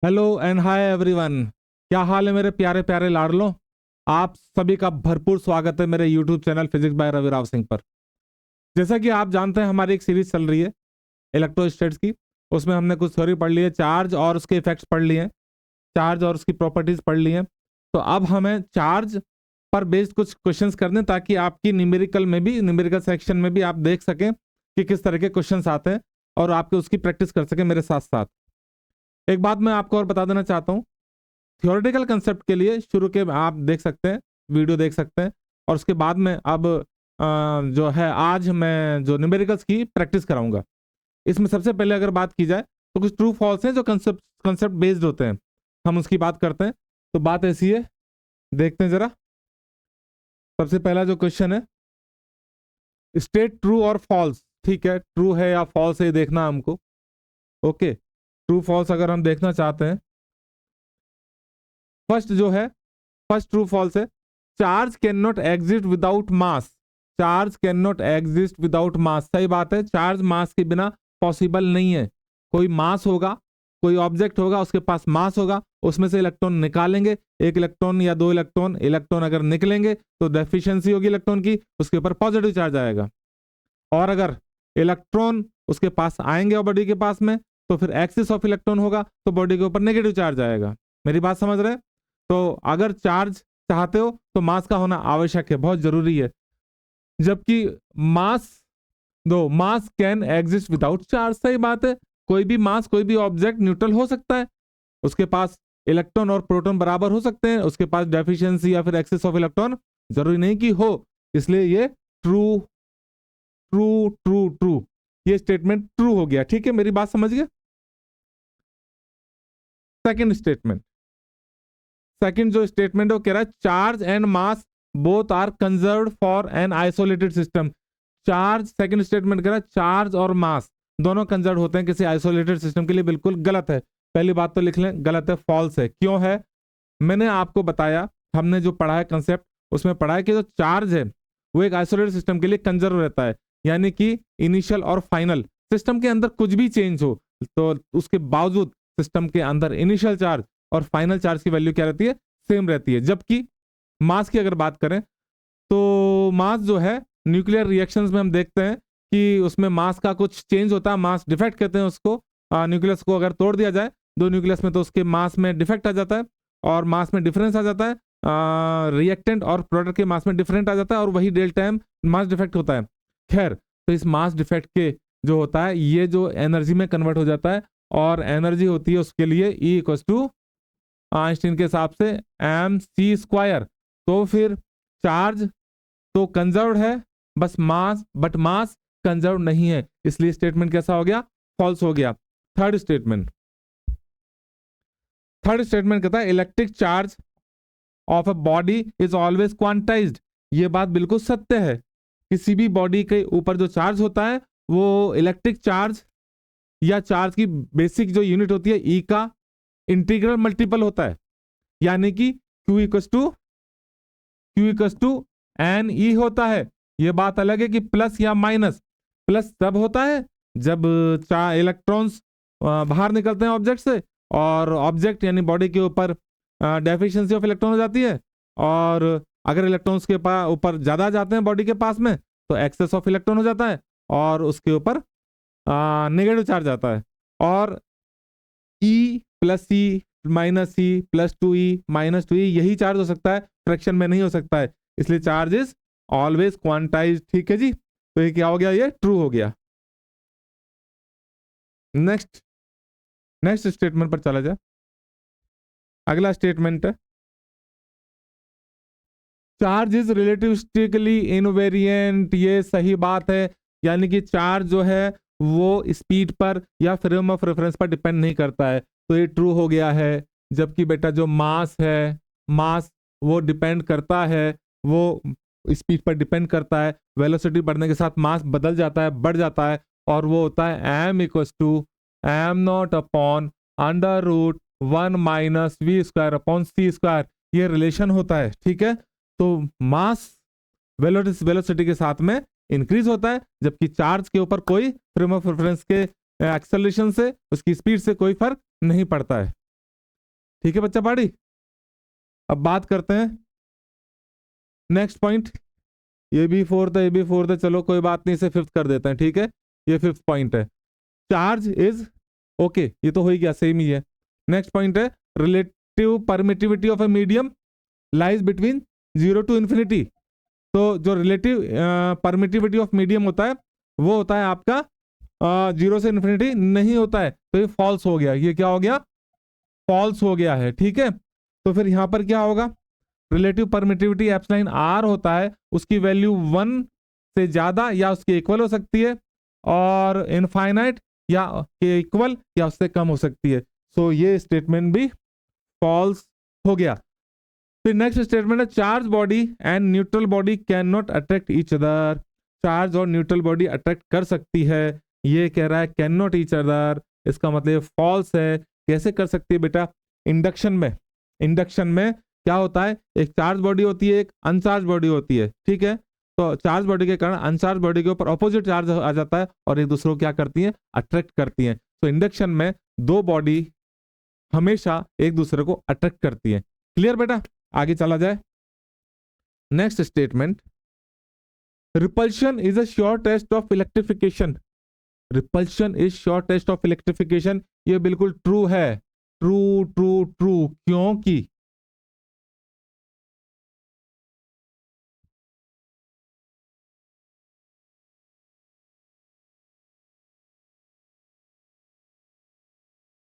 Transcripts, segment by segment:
Hello and hi everyone. क्या हाल है मेरे प्यारे प्यारे लाडलो। आप सभी का भरपूर स्वागत है मेरे YouTube channel physics by Ravi Rao Singh पर। जैसा कि आप जानते हैं हमारी एक सीरीज चल रही है इलेक्ट्रोस्टैट्स की। उसमें हमने कुछ थ्योरी पढ़ ली है, चार्ज और उसके इफेक्ट्स पढ़ लिए हैं, चार्ज और उसकी प्रॉपर्टीज पढ़ ली हैं। तो अब हमें चार्ज पर बेस्ड कुछ क्वेश्चंस करने, ताकि आपकी न्यूमेरिकल में भी, न्यूमेरिकल सेक्शन में भी आप देख सकें कि किस तरह के क्वेश्चंस आते हैं और आपके उसकी प्रैक्टिस कर सकें मेरे साथ साथ। एक बात मैं आपको और बता देना चाहता हूँ, थियोरेटिकल कंसेप्ट के लिए शुरू के आप देख सकते हैं, वीडियो देख सकते हैं, और उसके बाद में अब जो है आज मैं जो न्यूमेरिकल्स की प्रैक्टिस कराऊंगा। इसमें सबसे पहले अगर बात की जाए तो कुछ ट्रू फॉल्स हैं जो कंसेप्ट कंसेप्ट बेस्ड होते हैं, हम उसकी बात करते हैं। तो बात ऐसी है, देखते हैं जरा। सबसे पहला जो क्वेश्चन है, स्टेट ट्रू और फॉल्स। ठीक है, ट्रू है या फॉल्स है ये देखना हमको। ओके, ट्रू फॉल्स अगर हम देखना चाहते हैं, फर्स्ट जो है, फर्स्ट ट्रू फॉल्स है, charge can not exist without mass. Charge can not exist without mass, सही बात है, चार्ज मास के बिना पॉसिबल नहीं है। कोई मास होगा, कोई ऑब्जेक्ट होगा, उसके पास मास होगा, उसमें से इलेक्ट्रॉन निकालेंगे, एक इलेक्ट्रॉन या दो इलेक्ट्रॉन, इलेक्ट्रॉन अगर निकलेंगे तो डेफिशिएंसी होगी इलेक्ट्रॉन की, उसके ऊपर पॉजिटिव चार्ज आएगा। और अगर इलेक्ट्रॉन उसके पास आएंगे बॉडी के पास में, तो फिर एक्सिस ऑफ इलेक्ट्रॉन होगा, तो बॉडी के ऊपर नेगेटिव चार्ज आएगा। मेरी बात समझ रहे हैं? तो अगर चार्ज चाहते हो तो मास का होना आवश्यक है, बहुत जरूरी है। जबकि मास, दो मास कैन एग्जिस्ट विदाउट चार्ज, सही बात है, कोई भी मास, कोई भी ऑब्जेक्ट न्यूट्रल हो सकता है, उसके पास इलेक्ट्रॉन और प्रोटॉन बराबर हो सकते हैं, उसके पास डेफिशिएंसी या फिर एक्सेस ऑफ इलेक्ट्रॉन जरूरी नहीं कि हो। इसलिए ये ट्रू ट्रू ट्रू ट्रू, ये स्टेटमेंट ट्रू हो गया। ठीक है, मेरी बात समझ गए? सेकंड स्टेटमेंट, सेकंड जो स्टेटमेंट है वो कह रहा है charge and mass both are conserved for an isolated system. Charge, second statement कह रहा है चार्ज और मास दोनों कंजर्व होते हैं किसी आइसोलेटेड सिस्टम के लिए। बिल्कुल गलत है, पहली बात तो लिख लें, गलत है, फॉल्स है। क्यों है? मैंने आपको बताया, हमने जो पढ़ा है कंसेप्ट, उसमें पढ़ा है कि जो चार्ज है वो एक आइसोलेटेड सिस्टम के लिए कंजर्व रहता है, यानी कि इनिशियल और फाइनल, सिस्टम के अंदर कुछ भी चेंज हो तो उसके बावजूद सिस्टम के अंदर इनिशियल चार्ज और फाइनल चार्ज की वैल्यू क्या रहती है? सेम रहती है। जबकि मास की अगर बात करें तो मास जो है, न्यूक्लियर रिएक्शंस में हम देखते हैं कि उसमें मास का कुछ चेंज होता है, मास डिफेक्ट कहते हैं उसको। न्यूक्लियस को अगर तोड़ दिया जाए दो न्यूक्लियस में, तो उसके मास में डिफेक्ट आ जाता है और मास में डिफरेंस आ जाता है, रिएक्टेंट और प्रोडक्ट के मास में डिफरेंट आ जाता है, और वही डेल्टा एम मास डिफेक्ट होता है। खैर, तो इस मास डिफेक्ट के जो होता है, ये जो एनर्जी में कन्वर्ट हो जाता है, और एनर्जी होती है उसके लिए E इक्वल टू आइंस्टीन के हिसाब से mc²। तो फिर चार्ज तो कंजर्व्ड है, बस मास, बट मास कंजर्व नहीं है, इसलिए स्टेटमेंट कैसा हो गया? फॉल्स हो गया। थर्ड स्टेटमेंट, थर्ड स्टेटमेंट कहता है electric charge of a body is always quantized. ये बात बिल्कुल सत्य है, किसी भी बॉडी के ऊपर जो चार्ज होता है वो इलेक्ट्रिक चार्ज या चार्ज की बेसिक जो यूनिट होती है E का इंटीग्रल मल्टीपल होता है, यानी कि Q एन ई होता है। यह बात अलग है कि प्लस या माइनस, प्लस तब होता है जब चार इलेक्ट्रॉन्स बाहर निकलते हैं ऑब्जेक्ट से, और ऑब्जेक्ट यानी बॉडी के ऊपर डेफिशिएंसी ऑफ इलेक्ट्रॉन हो जाती है, और अगर इलेक्ट्रॉन्स के ऊपर ज्यादा जाते हैं बॉडी के पास में तो एक्सेस ऑफ इलेक्ट्रॉन हो जाता है, और उसके ऊपर नेगेटिव चार्ज आता है। और E plus C minus C plus 2E minus 2E यही चार्ज हो सकता है, फ्रैक्शन में नहीं हो सकता है, इसलिए चार्ज इज ऑलवेज क्वांटाइज। ठीक है जी, तो ये क्या हो गया? ये ट्रू हो गया। नेक्स्ट, नेक्स्ट स्टेटमेंट पर चला जाए। अगला स्टेटमेंट है चार्ज इज रिलेटिविस्टिकली इनवेरिएंट। ये सही बात है, यानी कि चार्ज जो है वो स्पीड पर या फ्रेम ऑफ रेफरेंस पर डिपेंड नहीं करता है, तो ये ट्रू हो गया है। जबकि बेटा जो मास है, मास वो डिपेंड करता है, वो स्पीड पर डिपेंड करता है, वेलोसिटी बढ़ने के साथ मास बदल जाता है, बढ़ जाता है, और वो होता है m equal to m0 upon √1 minus v² upon c²। ये रिलेशन होता है, ठीक है। तो मास वेलोसिटी के साथ में इंक्रीज होता है, जबकि चार्ज के ऊपर कोई फ्रेम ऑफ रेफरेंस के एक्सेलरेशन से, उसकी स्पीड से कोई फर्क नहीं पड़ता है। ठीक है बच्चा पाड़ी। अब बात करते हैं नेक्स्ट पॉइंट। ये भी फोर्थ है, ये भी फोर्थ है, चलो कोई बात नहीं, इसे फिफ्थ कर देते हैं, ठीक है। ये फिफ्थ पॉइंट है, चार्ज इज ओके, ये तो हो ही गया, सेम ही है। नेक्स्ट पॉइंट है relative permittivity of a medium lies between 0 to infinity. तो जो रिलेटिव परमिटिविटी ऑफ मीडियम होता है वो होता है आपका 0 से इन्फिनिटी नहीं होता है, तो ये फॉल्स हो गया। ये क्या हो गया? फॉल्स हो गया है, ठीक है। तो फिर यहां पर क्या होगा? रिलेटिव परमिटिविटी एप्सिलॉन आर होता है, उसकी वैल्यू 1 से ज्यादा या उसके इक्वल हो सकती है, और इनफाइनाइट या के इक्वल या उससे कम हो सकती है। सो ये स्टेटमेंट भी फॉल्स हो गया। फिर नेक्स्ट स्टेटमेंट है charge body and neutral body can not attract each other. Charge और न्यूट्रल बॉडी अट्रैक्ट कर सकती है, ये कह रहा है कैन नॉट ईच अदर, इसका मतलब फॉल्स है। कैसे कर सकती है बेटा? इंडक्शन में, इंडक्शन में क्या होता है, एक चार्ज बॉडी होती है, एक अनचार्ज बॉडी होती है, ठीक है। तो चार्ज बॉडी के कारण अनचार्ज बॉडी के ऊपर ऑपोजिट चार्ज आ जाता है और एक दूसरे को क्या करती है? अट्रैक्ट करती है। तो इंडक्शन में दो बॉडी हमेशा एक दूसरे को अट्रैक्ट करती है। क्लियर बेटा? आगे चला जाए। Next statement, repulsion is a sure test of electrification. Repulsion is sure test of electrification, ये बिल्कुल ट्रू है। ट्रू ट्रू ट्रू, क्योंकि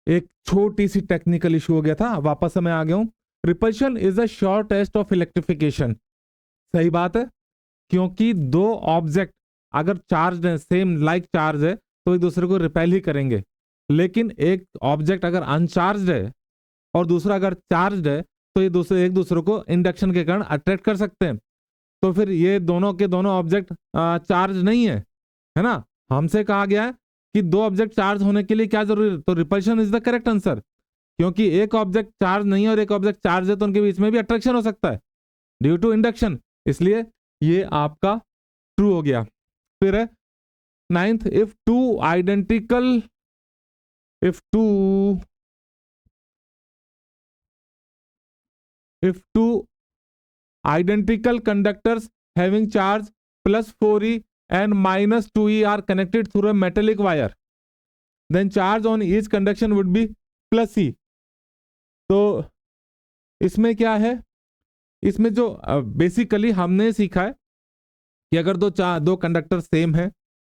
एक छोटी सी टेक्निकल इशू हो गया था, वापस मैं आ गया हूं। Repulsion is a sure test of electrification, सही बात है, क्योंकि दो ऑब्जेक्ट अगर चार्ज है, सेम लाइक चार्ज है, तो एक दूसरे को रिपेल ही करेंगे। लेकिन एक ऑब्जेक्ट अगर अनचार्ज है और दूसरा अगर चार्ज है, तो ये दूसरे एक दूसरे को इंडक्शन के कारण अट्रैक्ट कर सकते हैं। तो फिर ये दोनों के दोनों ऑब्जेक्ट चार्ज नहीं है ना। हमसे कहा गया है कि दो ऑब्जेक्ट चार्ज होने के लिए क्या जरूरी है, तो repulsion is the correct answer. क्योंकि एक ऑब्जेक्ट चार्ज नहीं है और एक ऑब्जेक्ट चार्ज है, तो उनके बीच में भी अट्रैक्शन हो सकता है ड्यू टू इंडक्शन, इसलिए ये आपका ट्रू हो गया। फिर है ninth, if two identical if two if two identical conductors having charge plus 4e and minus 2e are connected through a metallic wire, then charge on each conduction would be plus e। तो इसमें क्या है, इसमें जो basically हमने सीखा है कि अगर दो कंडक्टर सेम है,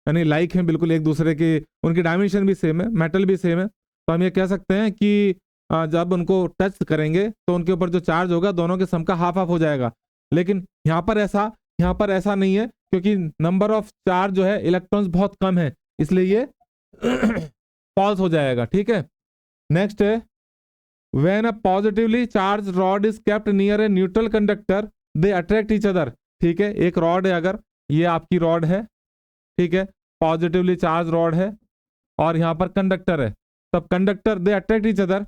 यानी लाइक हैं बिल्कुल एक दूसरे के, उनकी डायमेंशन भी सेम है, मेटल भी सेम है, तो हम ये कह सकते हैं कि जब उनको टच करेंगे तो उनके ऊपर जो चार्ज होगा दोनों के सम का हाफ हाफ हो जाएगा। लेकिन यहाँ पर ऐसा नहीं है, क्योंकि नंबर ऑफ चार्ज जो है इलेक्ट्रॉन्स बहुत कम है, इसलिए ये फॉल्स हो जाएगा, ठीक है। नेक्स्ट है when a positively charge rod is kept near a neutral conductor they attract each other. ठीक है, एक रॉड है, अगर ये आपकी रॉड है, ठीक है, पॉजिटिवली चार्ज रॉड है और यहाँ पर कंडक्टर है, तब conductor they attract each other.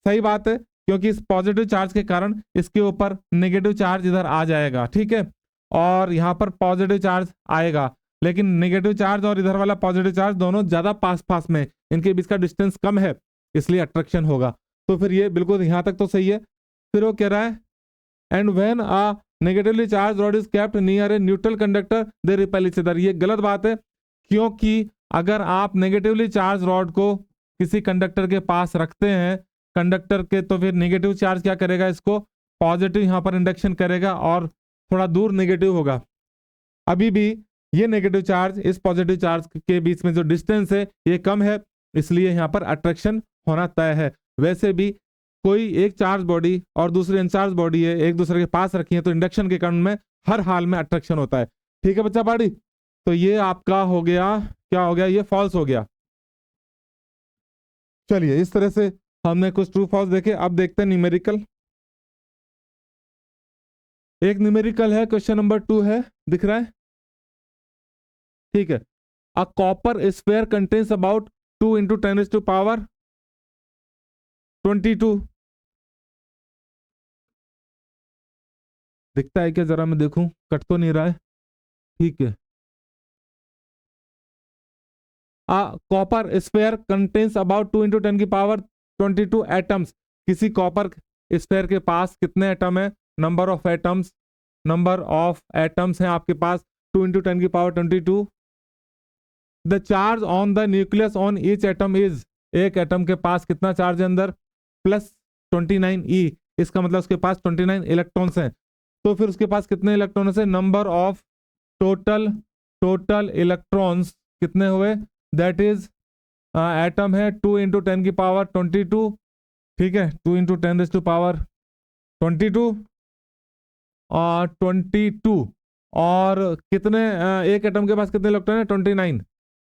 सही बात है, क्योंकि इस पॉजिटिव चार्ज के कारण इसके ऊपर नेगेटिव चार्ज इधर आ जाएगा, ठीक है, और यहाँ पर पॉजिटिव चार्ज आएगा। लेकिन नेगेटिव चार्ज और इधर वाला पॉजिटिव चार्ज दोनों ज्यादा पास पास में, इनके बीच का डिस्टेंस कम है, इसलिए अट्रैक्शन होगा। तो फिर ये बिल्कुल यहाँ तक तो सही है। फिर वो कह रहा है and when a negatively charge rod is kept near a neutral conductor they repel each other. ये गलत बात है, क्योंकि अगर आप नेगेटिवली चार्ज रॉड को किसी कंडक्टर के पास रखते हैं कंडक्टर के, तो फिर नेगेटिव चार्ज क्या करेगा, इसको पॉजिटिव यहाँ पर इंडक्शन करेगा और थोड़ा दूर नेगेटिव होगा। अभी भी ये नेगेटिव चार्ज इस पॉजिटिव चार्ज के बीच में जो डिस्टेंस है ये कम है, इसलिए यहाँ पर अट्रैक्शन होना तय है। वैसे भी कोई एक चार्ज बॉडी और दूसरी अनचार्ज बॉडी है, एक दूसरे के पास रखी है, तो इंडक्शन के कारण में हर हाल में अट्रैक्शन होता है। ठीक है बच्चा पार्टी, तो ये आपका हो गया, क्या हो गया, ये फॉल्स हो गया। चलिए, इस तरह से हमने कुछ ट्रू फॉल्स देखे। अब देखते हैं न्यूमेरिकल। एक न्यूमेरिकल है, क्वेश्चन नंबर 2 है, दिख रहा है, ठीक है। A copper sphere contains about 2 × 10⁻22। दिखता है क्या, जरा मैं देखूं, कट तो नहीं रहा है, ठीक है। A copper sphere contains about 2 × 10⁻22 atoms किसी कॉपर स्फीयर के पास कितने एटम है, नंबर ऑफ एटम्स हैं आपके पास 2 × 10⁻22। The charge on the nucleus on each atom is, एक एटम के पास कितना चार्ज है अंदर, +29 E, इसका मतलब उसके पास 29 इलेक्ट्रॉन्स हैं। तो फिर उसके पास कितने इलेक्ट्रॉन्स है, नंबर ऑफ टोटल इलेक्ट्रॉन्स कितने हुए, दैट इज एटम है 2 × 10⁻22, ठीक है, 2 × 10⁻22 और 22, और कितने एक एटम के पास कितने इलेक्ट्रॉन है, 29,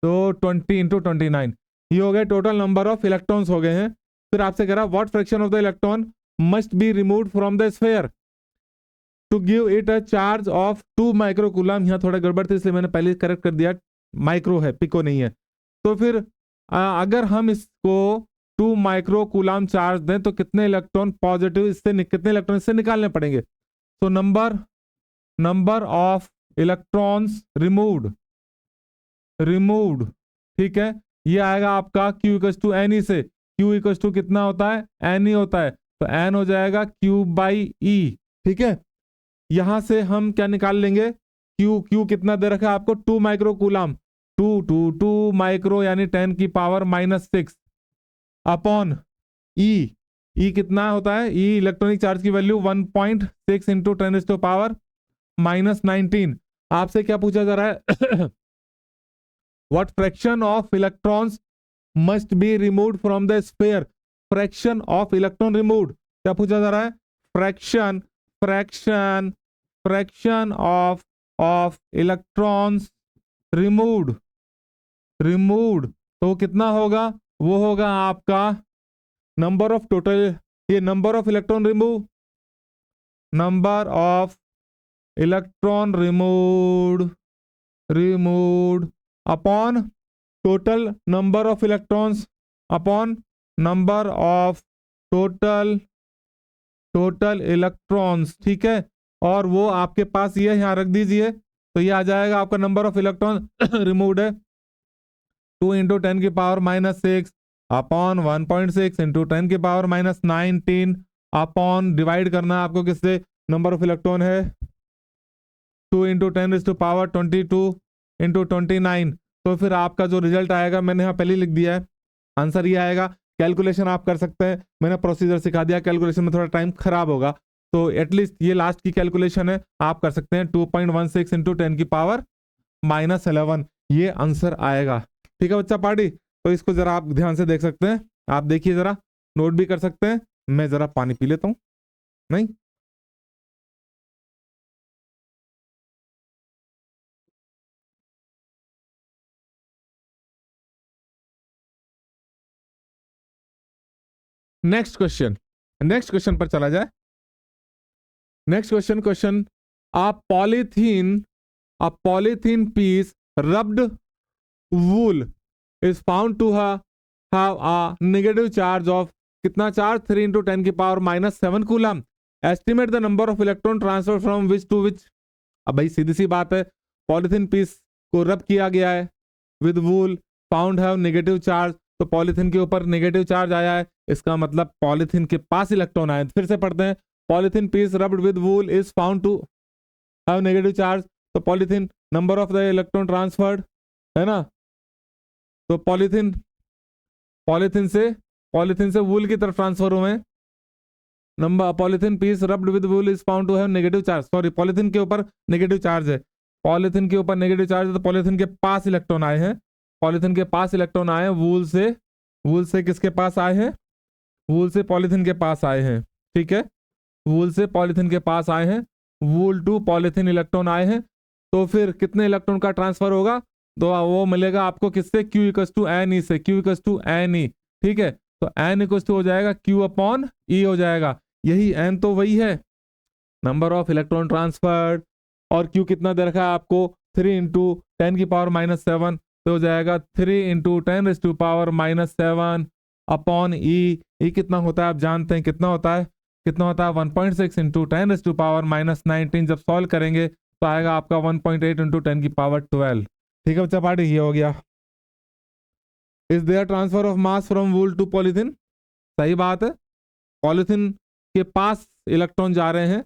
तो 20 × 29, ये हो गए टोटल नंबर ऑफ इलेक्ट्रॉन्स हो गए हैं। फिर आपसे कह रहा what fraction of the electron must be removed from the sphere to give it a charge of 2 microcoulomb. यहाँ थोड़ा गड़बड़ थी इसलिए मैंने पहले करेक्ट कर दिया, माइक्रो है, पिको नहीं है। तो फिर अगर हम इसको 2 माइक्रोकूलम चार्ज दें तो कितने इलेक्ट्रॉन पॉजिटिव इससे कितने इलेक्ट्रॉन इससे निकालने पड़ेंगे। तो नंबर ऑफ इलेक्ट्रॉन्स रिमूव्ड, ठीक है, ये आएगा आपका Q = Ne से। Q = कितना होता है, Ne होता है, तो N हो जाएगा Q/E, ठीक है। यहां से हम क्या निकाल लेंगे, Q कितना दे रखा है आपको, 2 माइक्रोकूलम, 2 माइक्रो यानी 10⁻⁻6 अपॉन E कितना होता है, E इलेक्ट्रॉनिक चार्ज की वैल्यू 1.6 × 10⁻⁻19। आपसे क्या पूछा जा रहा है what fraction of electrons must be removed from the sphere, fraction of electron removed, क्या पूछा जा रहा है, फ्रैक्शन ऑफ इलेक्ट्रॉन्स रिमूव्ड, तो कितना होगा, वो होगा आपका नंबर ऑफ टोटल, ये number of electron removed upon total number of electrons upon number of total electrons, ठीक है। और वो आपके पास ये यहाँ रख दीजिए, तो ये आ जाएगा आपका नंबर ऑफ इलेक्ट्रॉन रिमूव्ड है 2 × 10⁻⁻6 अपॉन 1.6 × 10⁻⁻19 अपॉन डिवाइड करना आपको किससे, नंबर ऑफ इलेक्ट्रॉन है 2 × 10⁻22 × 29। तो फिर आपका जो रिजल्ट आएगा मैंने यहाँ पहले लिख दिया है, आंसर ये आएगा। कैलकुलेशन आप कर सकते हैं, मैंने प्रोसीजर सिखा दिया, कैलकुलेशन में थोड़ा टाइम खराब होगा, तो एटलीस्ट ये लास्ट की कैलकुलेशन है, आप कर सकते हैं 2.16 × 10⁻11, ये आंसर आएगा, ठीक है बच्चा पार्टी। तो इसको जरा आप ध्यान से देख सकते हैं, आप देखिए जरा, नोट भी कर सकते हैं। मैं जरा पानी पी लेता हूं, नहीं नेक्स्ट क्वेश्चन पर चला जाए। Next question a polythene piece rubbed wool is found to have a negative charge of कितना charge, 3 × 10⁻⁻7 coulomb. Estimate the number of electron transfer from which to which. अब भाई सीधी सी बात है, पॉलीथीन पीस को रब किया गया है with wool, found have negative charge, तो पॉलीथीन के ऊपर नेगेटिव चार्ज आया है, इसका मतलब पॉलीथीन के पास इलेक्ट्रॉन आए। फिर से पढ़ते हैं, polythene piece rubbed with wool is found to have negative charge, तो polythene number of the electron transferred है ना, तो पॉलीथीन से वूल की तरफ ट्रांसफर हुए। Number polythene piece rubbed with wool is found to have negative charge, sorry polythene के ऊपर नेगेटिव चार्ज है, पॉलीथीन के ऊपर नेगेटिव चार्ज है, तो पॉलीथीन के पास इलेक्ट्रॉन आए हैं, पॉलीथीन के पास इलेक्ट्रॉन आए हैं, वूल से किसके पास आए हैं, वूल से पॉलीथीन के पास आए हैं, ठीक है, वूल से पॉलीथीन के पास आए हैं, वूल टू पॉलीथीन इलेक्ट्रॉन आए हैं, तो फिर कितने इलेक्ट्रॉन का ट्रांसफर होगा, तो वो मिलेगा आपको किससे, Q = Ne से, Q = Ne, ठीक है, तो N = हो जाएगा Q/E हो जाएगा, यही N तो वही है नंबर ऑफ इलेक्ट्रॉन ट्रांसफर्ड, और Q कितना दे रखा है आपको 3 × 10⁻⁻7, तो हो जाएगा 3 × 10⁻⁻7 अपॉन E कितना होता है आप जानते हैं, कितना होता है 1.6 × 10⁻⁻19, जब सॉल्व करेंगे तो आएगा आपका 1.8 × 10⁻12, ठीक है बच्चा पार्टी, ये हो गया। Is there transfer of mass from wool to polythene, सही बात है, पॉलीथीन के पास इलेक्ट्रॉन जा रहे हैं,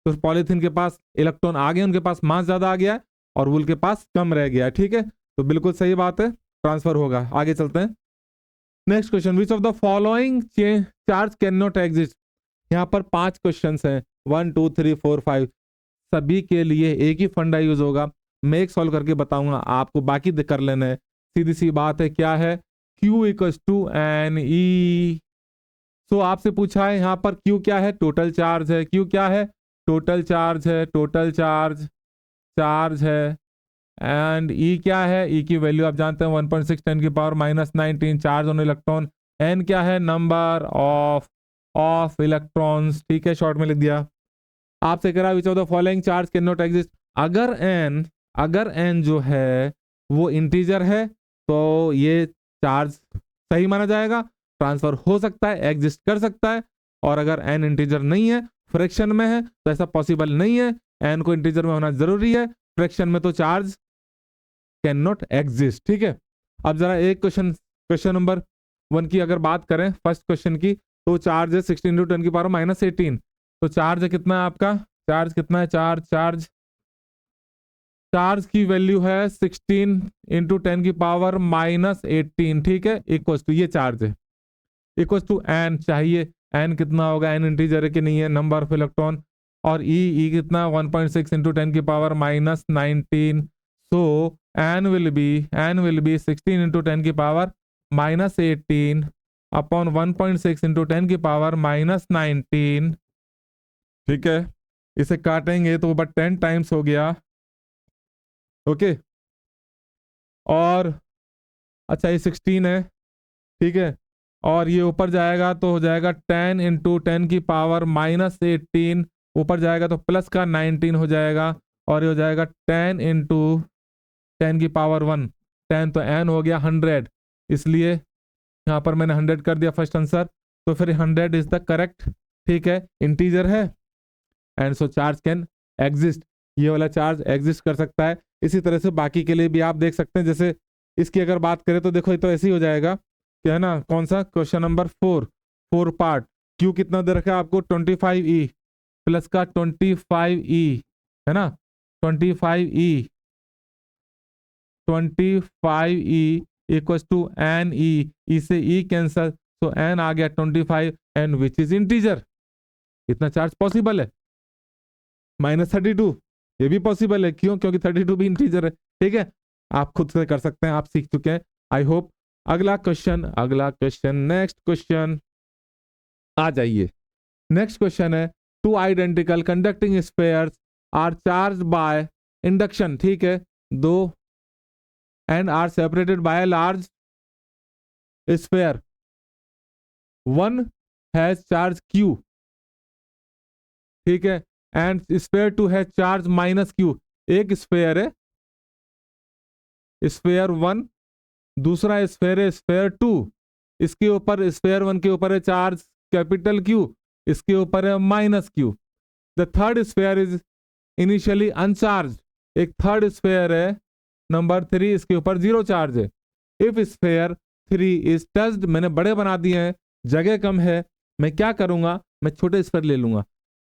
तो पॉलीथीन के पास इलेक्ट्रॉन आ गए, उनके पास मास ज्यादा आ गया है, और वूल के पास कम रह गया है। ठीक है, तो बिल्कुल सही बात है, ट्रांसफर होगा। आगे चलते हैं। Next question, which of the following charge can not exist. यहाँ पर 5 क्वेश्चन हैं, 1 2 3 4 5, सभी के लिए एक ही फंडा यूज होगा। मैं एक सॉल्व करके बताऊंगा, आपको बाकी कर लेना है। सीधी सी बात है, क्या है, Q equals to n e. So आपसे पूछा है यहाँ पर Q क्या है, टोटल चार्ज है। Q क्या है, टोटल चार्ज है, टोटल चार्ज है। एंड E क्या है, E की वैल्यू आप जानते हैं 1.6 10 की power -19 charge on electron. N क्या है, नंबर ऑफ इलेक्ट्रॉन्स। ठीक है, शॉर्ट में लिख दिया। आपसे कह रहा which of the following charge can not exist. अगर n जो है वो इंटीजर है तो ये चार्ज सही माना जाएगा, ट्रांसफर हो सकता है, एग्जिस्ट कर सकता है। और अगर n इंटीजर नहीं है, फ्रैक्शन में है, तो ऐसा पॉसिबल नहीं है। n को इंटीजर में होना जरूरी है, फ्रैक्शन में तो चार्ज कैन नॉट एग्जिस्ट। ठीक है, अब जरा एक क्वेश्चन नंबर 1 की अगर बात करें, फर्स्ट क्वेश्चन की, तो चार्ज है 16 × 10 की पावर -18। तो चार्ज कितना है आपका, चार्ज कितना है, चार्ज की वैल्यू है 16 × 10 की पावर -18। ठीक है, इक्वल्स टू, ये चार्ज है, इक्वल्स टू एन चाहिए। एन कितना होगा, एन इंटीजर है कि नहीं है, नंबर ऑफ इलेक्ट्रॉन। और ई कितना, 1.6 × 10 की power -19। So n will be 16 × 10 की पावर -18 अपॉन 1.6 × 10 की पावर -19। ठीक है, इसे काटेंगे तो बट 10 टाइम्स हो गया। ओके, और अच्छा ये 16 है। ठीक है, और ये ऊपर जाएगा तो हो जाएगा 10 × 10 की पावर -18, ऊपर जाएगा तो प्लस का 19 हो जाएगा, और ये हो जाएगा 10 × 10 की पावर 1। 10 तो n हो गया 100, इसलिए यहाँ पर मैंने 100 कर दिया फर्स्ट आंसर। तो फिर 100 इज द करेक्ट। ठीक है, इंटीजर है, and so charge can exist, ये वाला चार्ज एग्जिस्ट कर सकता है। इसी तरह से बाकी के लिए भी आप देख सकते हैं। जैसे इसकी अगर बात करें तो देखो, ये तो ऐसे ही हो जाएगा, क्या है ना, कौन सा, क्वेश्चन नंबर 4 पार्ट। Q कितना दे रखा है आपको, 25E प्लस का 25E, है ना, 25E इक्वल्स टू एन ई से E कैंसर, तो n आ गया 25, एन विच इज इंटीजर। इतना चार्ज पॉसिबल है। -32 ये भी पॉसिबल है, क्यों, क्योंकि 32 भी इंटीजर है। ठीक है, आप खुद से कर सकते हैं, आप सीख चुके हैं, आई होप। अगला क्वेश्चन, नेक्स्ट क्वेश्चन आ जाइए। नेक्स्ट क्वेश्चन है, 2 identical conducting spheres are charged by induction. ठीक है, 2 and are separated by large sphere, one has charge Q। ठीक है, and sphere 2 has charge -Q। एक स्फेयर है, स्फेयर 1, दूसरा स्फेयर है स्फेयर 2। इसके ऊपर, स्फेयर 1 के ऊपर है चार्ज कैपिटल Q, इसके ऊपर है -Q। The third sphere is initially अनचार्ज। एक थर्ड स्फेयर है नंबर 3, इसके ऊपर 0 चार्ज है। इफ स्फेयर 3 इज टच्ड, मैंने बड़े बना दिए हैं, जगह कम है, मैं क्या करूंगा, मैं छोटे स्फेयर ले लूंगा।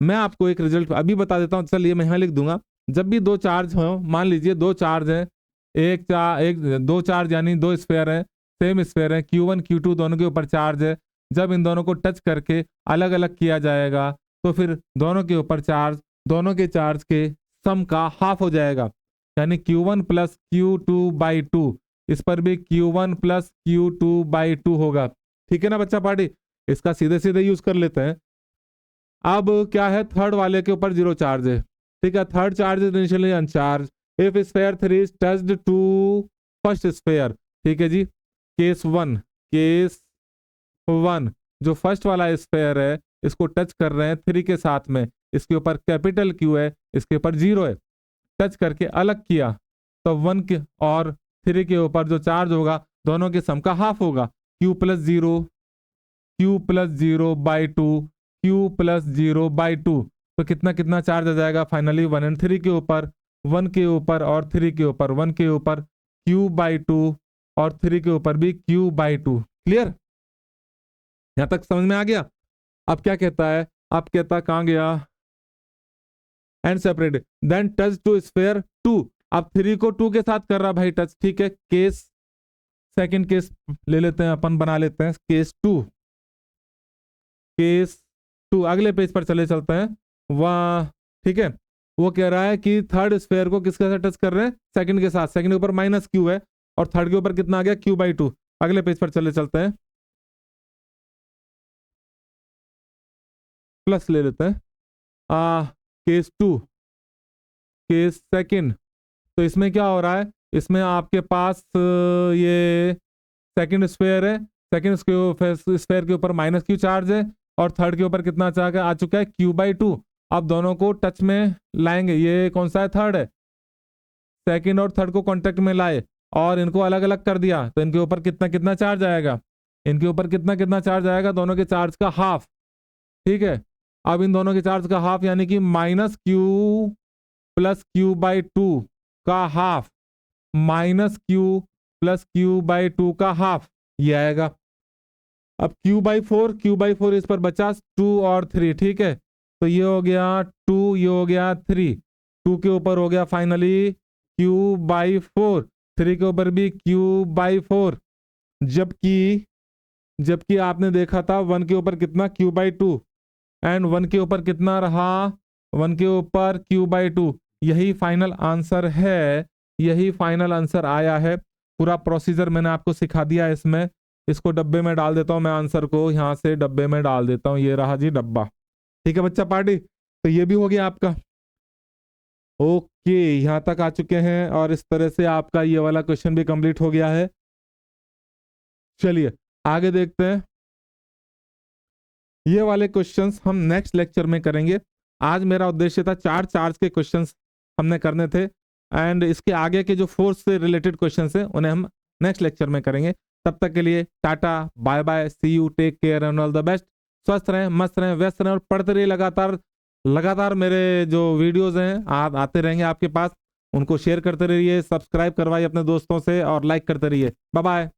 मैं आपको एक रिजल्ट अभी बता देता हूं, चलिए मैं यहां लिख दूंगा। जब भी 2 चार्ज हो, मान लीजिए 2 चार्ज है, दो चार्ज यानी 2 स्फेयर है, सेम स्फेयर है, Q1 Q2 दोनों के ऊपर चार्ज है। जब इन दोनों को टच करके अलग अलग किया जाएगा तो फिर दोनों के ऊपर चार्ज, दोनों के चार्ज के सम का हाफ हो जाएगा, यानी Q1 + Q2/2। इस पर भी Q1 + Q2/2 होगा। ठीक है ना बच्चा पार्टी, इसका सीधे सीधे यूज कर लेते हैं। अब क्या है, थर्ड वाले के ऊपर 0 चार्ज है। ठीक है, third charge is initially uncharged. If sphere 3 is touched to first sphere. ठीक है जी, केस 1 जो फर्स्ट वाला स्फेयर है, इसको टच कर रहे हैं 3 के साथ में, इसके ऊपर कैपिटल Q है, इसके ऊपर 0 है, टच करके अलग किया तो 1 के और 3 के ऊपर जो चार्ज होगा दोनों के सम का हाफ होगा, Q + 0/2, Q + 0/2। तो कितना कितना चार्ज आ जाएगा फाइनली, 1 और 3 के ऊपर, 1 के ऊपर और 3 के ऊपर, 1 के ऊपर Q/2 और 3 के ऊपर भी Q/2। क्लियर, यहां तक समझ में आ गया। अब क्या कहता है, अब कहता कहाँ गया, and separate then touch to sphere 2। अब 3 को 2 के साथ कर रहा भाई टच, ठीक है। केस सेकंड केस ले लेते हैं अपन, बना लेते हैं केस 2। केस 2 अगले पेज पर चले चलते हैं वह, ठीक है। वो कह रहा है कि थर्ड स्फेयर को किसके साथ टच कर रहे हैं, सेकंड के साथ। सेकंड के ऊपर माइनस क्यू है और थर्ड के ऊपर कितना आ गया, Q/2। अगले पेज पर चले चलते हैं, प्लस ले लेते हैं केस 2 केस सेकंड। तो इसमें क्या हो रहा है, इसमें आपके पास ये सेकंड स्फेयर है, सेकंड स्फेयर के ऊपर माइनस क्यू चार्ज है और थर्ड के ऊपर कितना चार्ज आ चुका है, Q/2। अब दोनों को टच में लाएंगे, ये कौन सा है, थर्ड है। सेकंड और थर्ड को कांटेक्ट में लाए और इनको अलग अलग कर दिया, तो इनके ऊपर कितना कितना चार्ज आएगा, इनके ऊपर कितना कितना चार्ज आएगा, दोनों के चार्ज का हाफ, ठीक है। अब इन दोनों के चार्ज का हाफ यानी कि -Q + Q/2 का हाफ, -Q + Q/2 का हाफ, ये आएगा। अब Q/4 इस पर बचा 2 और 3, ठीक है। तो ये हो गया 2, ये हो गया 3, 2 के ऊपर हो गया फाइनली Q/4, 3 के ऊपर भी Q/4। जबकि जबकि आपने देखा था 1 के ऊपर कितना, Q/2, एंड 1 के ऊपर कितना रहा, 1 के ऊपर Q/2। यही फाइनल आंसर है, यही फाइनल आंसर आया है। पूरा प्रोसीजर मैंने आपको सिखा दिया है इसमें। इसको डब्बे में डाल देता हूं मैं, आंसर को यहाँ से डब्बे में डाल देता हूँ, ये रहा जी डब्बा, ठीक है बच्चा पार्टी। तो ये भी हो गया आपका, ओके, यहाँ तक आ चुके हैं और इस तरह से आपका ये वाला क्वेश्चन भी कंप्लीट हो गया है। चलिए आगे देखते हैं, ये वाले क्वेश्चंस हम नेक्स्ट लेक्चर में करेंगे। आज मेरा उद्देश्य था चार्ज के क्वेश्चंस हमने करने थे, एंड इसके आगे के जो फोर्स से रिलेटेड क्वेश्चंस हैं उन्हें हम नेक्स्ट लेक्चर में करेंगे। तब तक के लिए टाटा, bye bye, see you, take care and all the best. स्वस्थ रहें, मस्त रहें, व्यस्त रहें और पढ़ते रहिए लगातार। लगातार मेरे जो वीडियोज हैं आते रहेंगे आपके पास, उनको शेयर करते रहिए, सब्सक्राइब करवाइए अपने दोस्तों से और लाइक करते रहिए। Bye bye.